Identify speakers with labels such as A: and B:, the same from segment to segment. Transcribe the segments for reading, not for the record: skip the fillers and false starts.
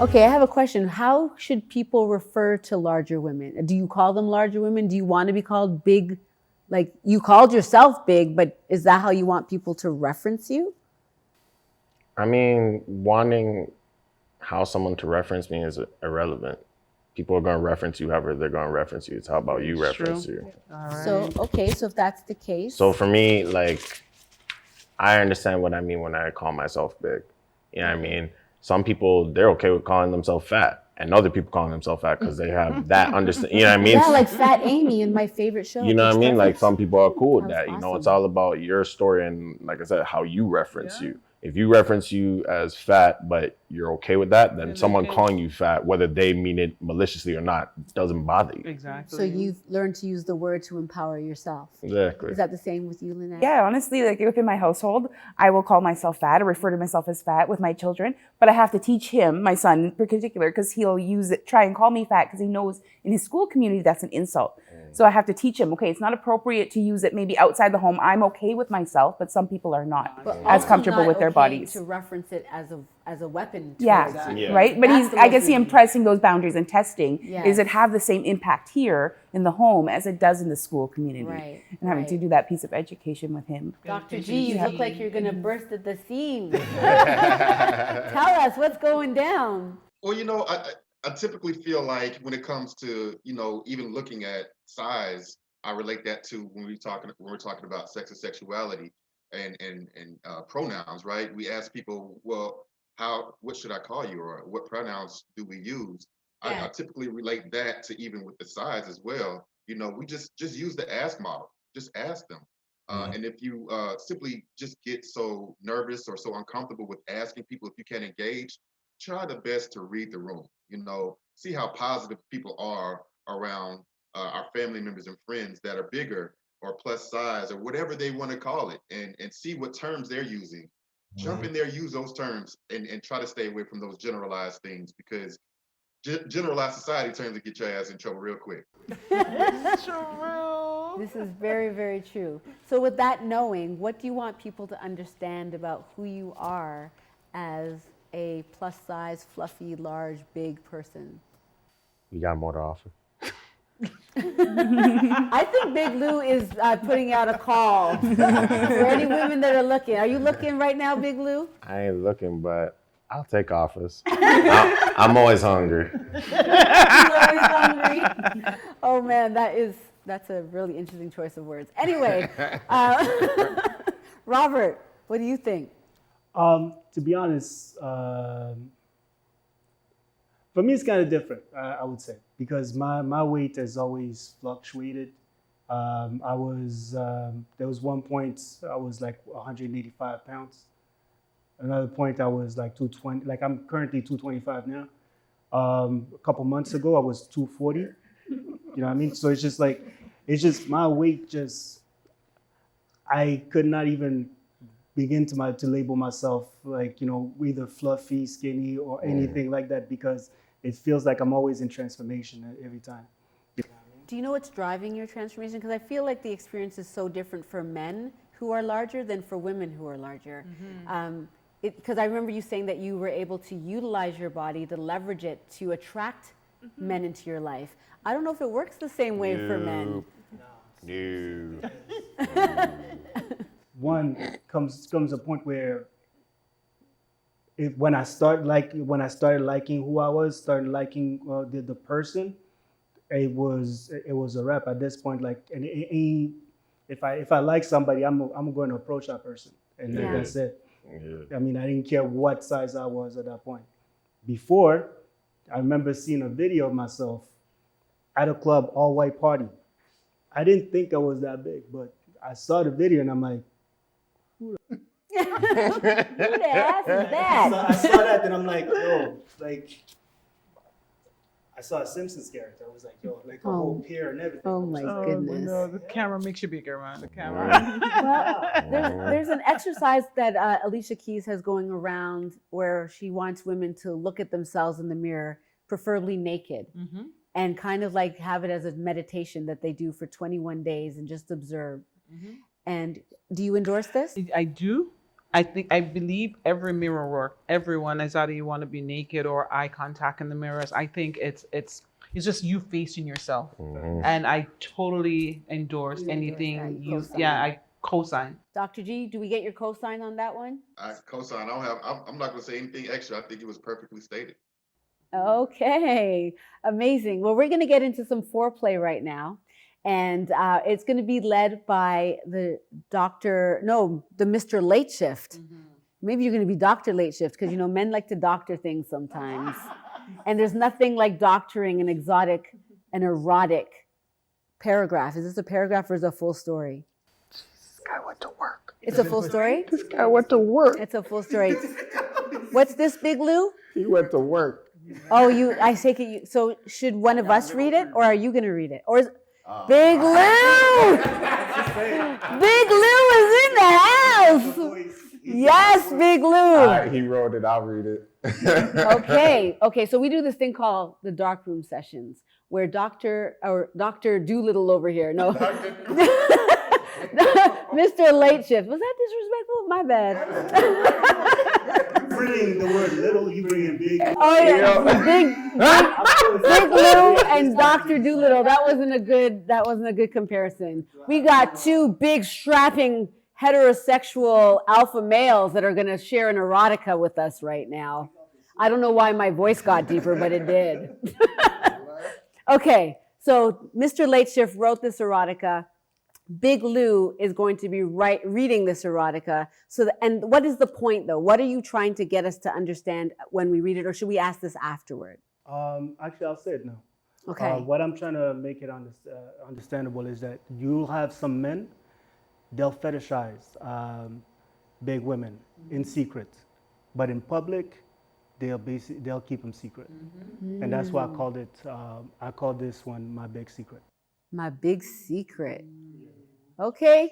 A: Okay, I have a question. How should people refer to larger women? Do you call them larger women? Do you want to be called big? Like you called yourself big, but is that how you want people to reference you?
B: I mean, wanting how someone to reference me is irrelevant. People are going to reference you however they're going to reference you. It's how about you reference you.
C: All right.
A: So, okay, so if that's the case.
B: So for me, like, I understand what I mean when I call myself big. You know what I mean? Some people, they're okay with calling themselves fat, and other people calling themselves fat because they have that understanding. You know what I mean?
A: Yeah, like Fat Amy in my favorite show.
B: You know what I mean? Like some people are cool with
A: That
B: that.
A: was
B: You know, it's
A: awesome.
B: all about your story and, like I said, how you reference you. If you reference you as fat, but you're okay with that, then someone calling you fat, whether they mean it maliciously or not, doesn't bother you.
C: Exactly.
A: So you've learned to use the word to empower yourself.
B: Exactly.
A: Is that the same with you, Lynette?
D: Yeah, honestly, like within my household, I will call myself fat or refer to myself as fat with my children, but I have to teach him, my son in particular, because he'll use it, try and call me fat because he knows in his school community that's an insult. So I have to teach him, okay, it's not appropriate to use it maybe outside the home. I'm okay with myself, but some people are not
A: But
D: as
A: also
D: comfortable
A: not
D: with their
A: okay
D: bodies.
A: to reference it as a weapon.
D: Yeah,
B: Yeah.
D: right? But
A: That's the
D: I can see him
A: lesson.
D: pressing those boundaries and testing.
A: Yes.
D: Is it have the same impact here in the home as it does in the school community?
A: Right,
D: And having to
A: right.
D: do that piece of education with him.
A: Dr. G, you look like you're going to burst at the seams. Tell us what's going down.
E: Well, you know, I typically feel like when it comes to, you know, even looking at size, I relate that to when we're talking about sex and sexuality and pronouns, right? We ask people, well, what should I call you, or what pronouns do we use?
A: Yeah.
E: I typically relate that to even with the size as well. You know, we just use the ask model. Just ask them. And if you simply just get so nervous or so uncomfortable with asking people if you can't engage, try the best to read the room. You know, see how positive people are around our family members and friends that are bigger or plus size or whatever they want to call it, and see what terms they're using. Jump in there, use those terms, and try to stay away from those generalized things, because generalized society terms will get your ass in trouble real quick.
A: This is very, very true. So with that knowing, what do you want people to understand about who you are as a plus size, fluffy, large, big person?
B: You got more to offer.
A: I think Big Lou is putting out a call for any women that are looking. Are you looking right now, Big Lou?
B: I ain't looking, but I'll take offers. I'm always hungry.
A: You're always hungry. Oh man, that's a really interesting choice of words. Anyway, Robert, what do you think?
F: To be honest, for me, it's kind of different, I would say, because my weight has always fluctuated. There was one point I was like 185 pounds. Another point I was like 220, like I'm currently 225 now. A couple months ago, I was 240. You know what I mean? So it's just my weight I could not even begin to label myself like, you know, either fluffy, skinny, or anything like that, because it feels like I'm always in transformation every time. You know what I mean?
A: Do you know what's driving your transformation? Because I feel like the experience is so different for men who are larger than for women who are larger. Because I remember you saying that you were able to utilize your body to leverage it to attract men into your life. I don't know if it works the same way for men.
B: No.
F: One comes a point where when I started liking who I was, started liking the person, it was a wrap at this point. Like, and if I like somebody, I'm going to approach that person, and
A: Yeah.
F: that's it.
B: Yeah.
F: I mean, I didn't care what size I was at that point. Before, I remember seeing a video of myself at a club, all white party. I didn't think I was that big, but I saw the video and I'm like,
A: Who the ass is that?
F: I saw that and I'm like, yo, like, I saw a Simpsons character. I was like, yo, like a whole pair and everything.
A: Oh my goodness.
C: No, the camera makes you bigger, man. The camera.
A: Well, there's an exercise that Alicia Keys has going around where she wants women to look at themselves in the mirror, preferably naked, and kind of like have it as a meditation that they do for 21 days and just observe. And do you endorse this?
C: I do. I believe every mirror work, everyone is either you want to be naked or eye contact in the mirrors. I think it's just you facing yourself. And I totally endorse anything you, I co-sign.
A: Dr. G, do we get your cosign on that one?
E: I co-sign. I'm not gonna say anything extra. I think it was perfectly stated.
A: Okay, amazing. Well, we're going to get into some foreplay right now. And it's going to be led by the Mr. Late Shift. Maybe you're going to be Dr. Late Shift because, men like to doctor things sometimes. And there's nothing like doctoring an exotic, an erotic paragraph. Is this a paragraph or is it a full story?
C: This guy went to work.
A: It's a full story?
C: This guy went to work.
A: It's a full story. What's this, Big Lou?
B: He went to work.
A: Oh, I take it. So should one of us read it, or are you going to read it, or is Big Lou? Big Lou is in the house. Yes, Big Lou.
B: He wrote it. I'll read it.
A: Okay. So we do this thing called the dark room sessions, where Dr. Doolittle over here. No, Mr. Late Shift. Was that disrespectful? My bad.
F: Bring the word little, you bring in big.
A: Oh yeah, Big Lou and Dr. Doolittle. That wasn't a good comparison. We got two big strapping heterosexual alpha males that are going to share an erotica with us right now. I don't know why my voice got deeper, but it did. Okay, so Mr. Late Shift wrote this erotica. Big Lou is going to be reading this erotica. And what is the point, though? What are you trying to get us to understand when we read it, or should we ask this afterward?
F: Actually, I'll say it now.
A: Okay.
F: What I'm trying to make it understandable is that you'll have some men, they'll fetishize big women in secret, but in public, they'll keep them secret, and that's why I called it. I called this one my big secret.
A: My big secret. Okay.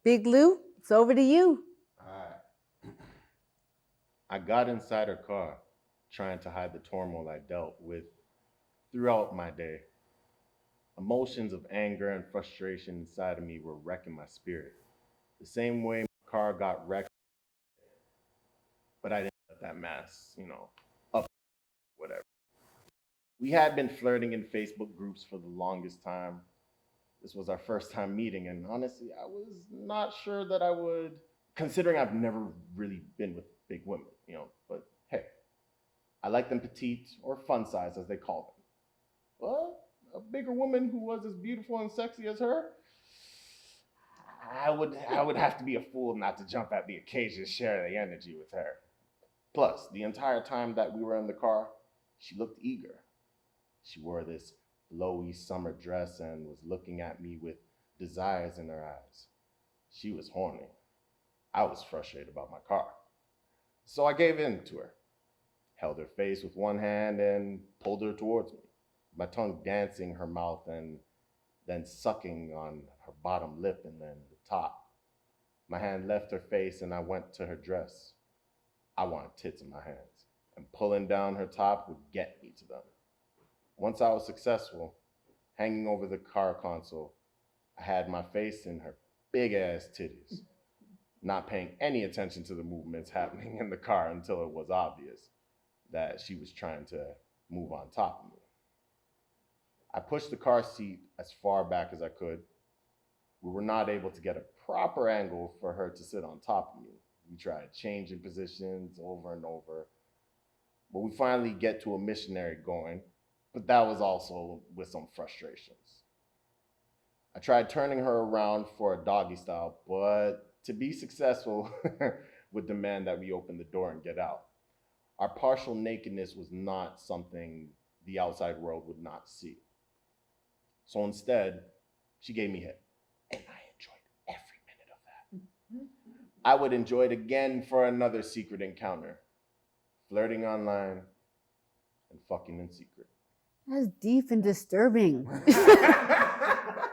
A: Big Lou, it's over to you.
B: All right. I got inside her car, trying to hide the turmoil I dealt with throughout my day. Emotions of anger and frustration inside of me were wrecking my spirit. The same way my car got wrecked, but I didn't let that mess, up, whatever. We had been flirting in Facebook groups for the longest time. This was our first time meeting, and honestly, I was not sure that I would, considering I've never really been with big women, but hey, I like them petite or fun size, as they call them. Well, a bigger woman who was as beautiful and sexy as her, I would have to be a fool not to jump at the occasion to share the energy with her. Plus, the entire time that we were in the car, she looked eager. She wore this flowy summer dress and was looking at me with desires in her eyes. She was horny. I was frustrated about my car. So I gave in to her, held her face with one hand and pulled her towards me, my tongue dancing her mouth and then sucking on her bottom lip and then the top. My hand left her face and I went to her dress. I wanted tits in my hands, and pulling down her top would get me to them. Once I was successful, hanging over the car console, I had my face in her big ass titties, not paying any attention to the movements happening in the car until it was obvious that she was trying to move on top of me. I pushed the car seat as far back as I could. We were not able to get a proper angle for her to sit on top of me. We tried changing positions over and over, but we finally get to a missionary going, but that was also with some frustrations. I tried turning her around for a doggy style, but to be successful would demand that we open the door and get out. Our partial nakedness was not something the outside world would not see. So instead, she gave me head, and I enjoyed every minute of that. I would enjoy it again for another secret encounter, flirting online and fucking in secret.
A: That's deep and disturbing.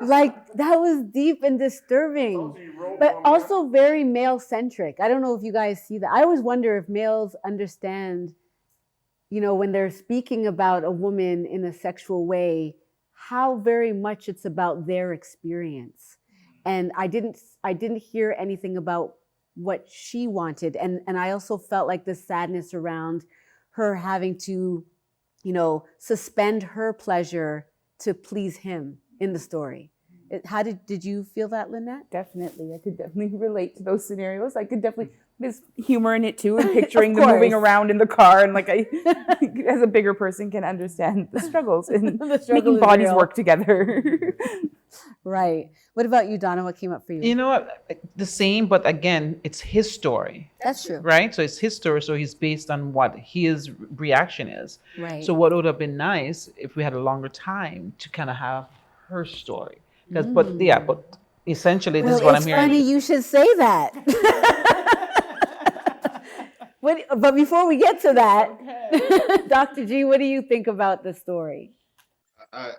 A: That was deep and disturbing, but also very male-centric. I don't know if you guys see that. I always wonder if males understand, when they're speaking about a woman in a sexual way, how very much it's about their experience. And I didn't hear anything about what she wanted. And I also felt like the sadness around her having to, you know, suspend her pleasure to please him in the story. How did you feel that, Lynette?
D: Definitely. I could definitely relate to those scenarios. I could definitely, there's humor in it too, and picturing
A: Of
D: them moving
A: course.
D: around in the car. And like I, as a bigger person, can understand the struggles and
A: The struggle
D: making
A: is
D: bodies
A: real.
D: work together.
A: Right. What about you, Donna? What came up for you?
C: You know what? The same, but again, it's his story,
A: That's true.
C: right? So it's his story. So he's based on what his reaction is.
A: Right.
C: So what would have been nice if we had a longer time to kind of have her story? Because, but essentially, this is what I'm hearing.
A: It's funny you should say that. But before we get to that, Dr. G, what do you think about the story?
E: I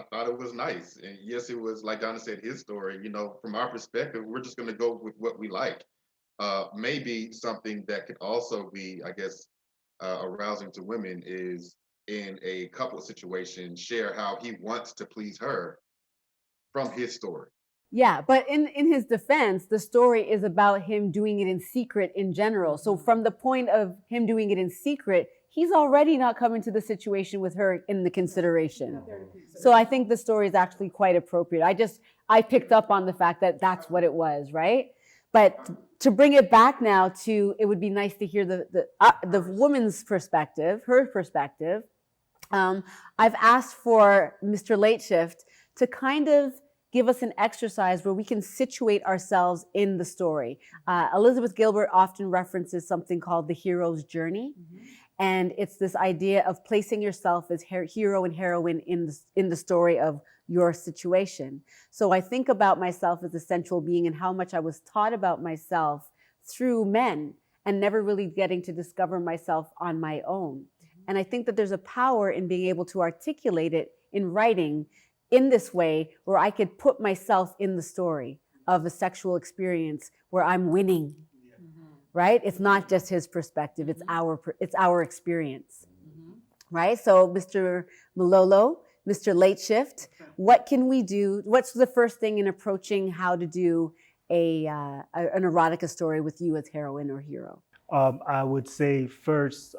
E: thought it was nice. And yes, it was, like Donna said, his story. You know, from our perspective, we're just going to go with what we like. Maybe something that could also be, I guess, arousing to women is in a couple situation, share how he wants to please her from his story.
A: Yeah, but in his defense, the story is about him doing it in secret in general. So from the point of him doing it in secret, he's already not coming to the situation with her in the consideration. So I think the story is actually quite appropriate. I picked up on the fact that that's what it was, right? But to bring it back now to, it would be nice to hear the woman's perspective, her perspective. I've asked for Mr. Late Shift to kind of give us an exercise where we can situate ourselves in the story. Elizabeth Gilbert often references something called the hero's journey. And it's this idea of placing yourself as hero and heroine in the story of your situation. So I think about myself as a central being and how much I was taught about myself through men and never really getting to discover myself on my own. And I think that there's a power in being able to articulate it in writing in this way where I could put myself in the story of a sexual experience where I'm winning, right? It's not just his perspective, it's our experience, right? So Mr. Malolo, Mr. Late Shift, what can we do? What's the first thing in approaching how to do an erotica story with you as heroine or hero?
F: I would say first,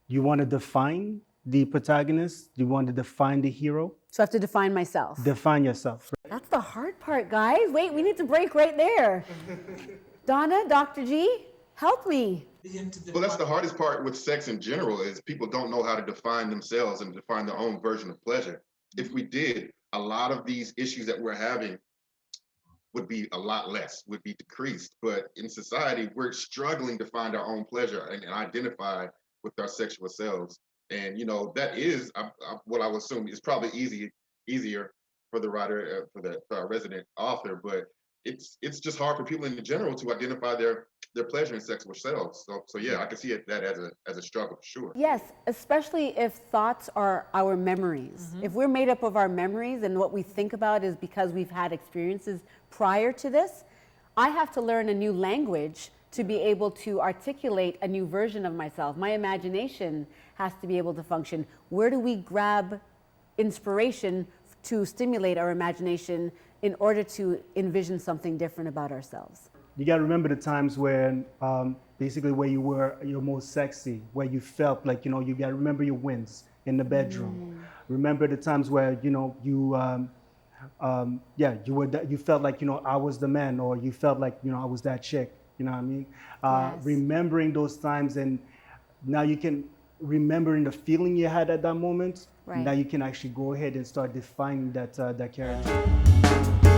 F: you want to define the protagonist. You want to define the hero.
A: So I have to define myself.
F: Define yourself.
A: That's the hard part, guys. Wait, we need to break right there. Donna, Dr. G, help me.
E: Well, that's the hardest part with sex in general is people don't know how to define themselves and define their own version of pleasure. If we did, a lot of these issues that we're having would be a lot less, would be decreased. But in society, we're struggling to find our own pleasure and identify with our sexual selves. And, you know, that is what I would assume is probably easier for the writer, for our resident author, but it's just hard for people in general to identify their pleasure in sexual selves. So yeah, I can see that as a struggle for sure.
A: Yes, especially if thoughts are our memories. If we're made up of our memories and what we think about is because we've had experiences prior to this, I have to learn a new language to be able to articulate a new version of myself. My imagination has to be able to function. Where do we grab inspiration to stimulate our imagination in order to envision something different about ourselves?
F: You got to remember the times when basically where you were your most sexy, where you felt like, you know, you got to remember your wins in the bedroom. Remember the times where, you know, you felt like, you know, I was the man, or you felt like, you know, I was that chick. You know what I mean?
A: Yes.
F: Remembering those times, and now you can remembering the feeling you had at that moment.
A: Right.
F: Now you can actually go ahead and start defining that character.